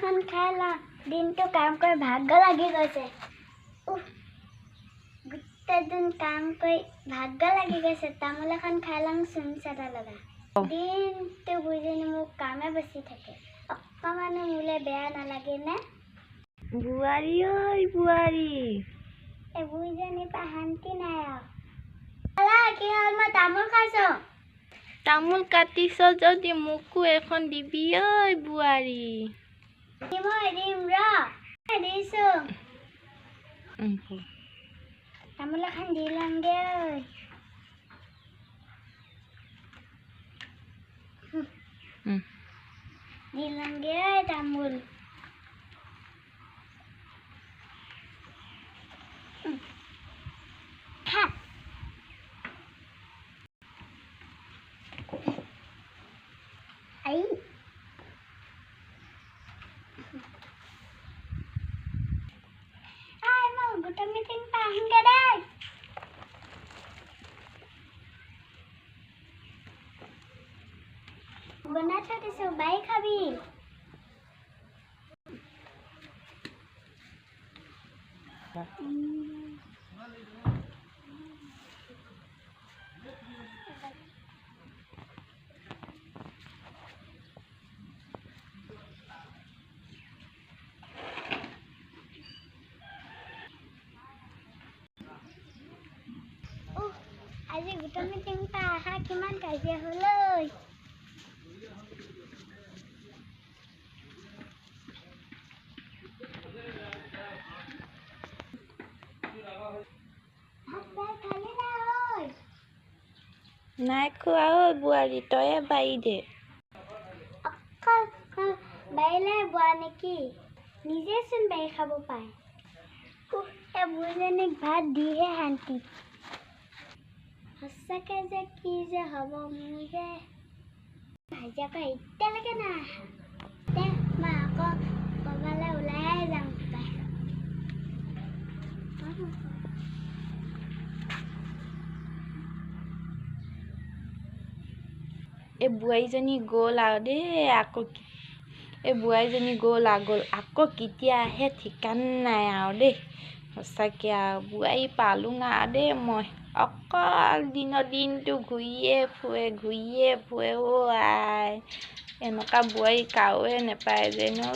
এখন খাই লওঁ দিনটো কাম কৰি ভাগৰ লাগি গৈছে গোটেই দিন কাম কৰি ভাগৰ লাগি গৈছে তামোল এখন খাই লওঁ চুন চাদা লগা দিনটো বুজিনি মোক কামে বেছি থাকে অকণমানো মোলৈ বেয়া নালাগে নে বুঢ়াৰী ঐ বুঢ়াৰী এই বুঢ়ীজনীৰ পৰা শান্তি নাই আৰু কি হ'ল মই তামোল খাইছোঁ তামোল কাটিছ যদি মোকো এখন দিবি ঐ বুঢ়াৰী মই দিম ৰ দিছোঁ তামোল এখন দি লওঁগে দি লওঁগে তামোল খা আই মই গোটা মিটিং পাহংগে দেই বনাই থৈ দিছোঁ বাই খাবি আজি গোটা মিটিং পৰা অহা কিমান কাজিয়া হ'ল ঐ নাই খোৱা ঐ বুঢ়াৰী তয়ে বাৰী দে বাৰীলৈ বোৱা নেকি নিজেচোন বাৰী খাব পাৰে এই বুঢ়ীজনীক ভাত দিহে শান্তি সঁচাকৈ যে কি যে হ'ব মোৰ যে ভাজিয়া পৰা এতিয়ালৈকে নাই দে মই আকৌ ক'ৰবালৈ ওলাই যাম এই বোৱাৰীজনী গ'ল আৰু দেই আকৌ এই বোৱাৰীজনী গ'ল আকৌ কেতিয়া আহে ঠিকান নাই আৰু দেই সঁচাকৈ আৰু বোৱাৰী পালোঁ আৰু দেই মই অকল দিনটো ঘূৰিয়ে ফুৰে অ' আই এনেকুৱা বোৱাৰী কাৰোৱে নাপায় যেন ঐ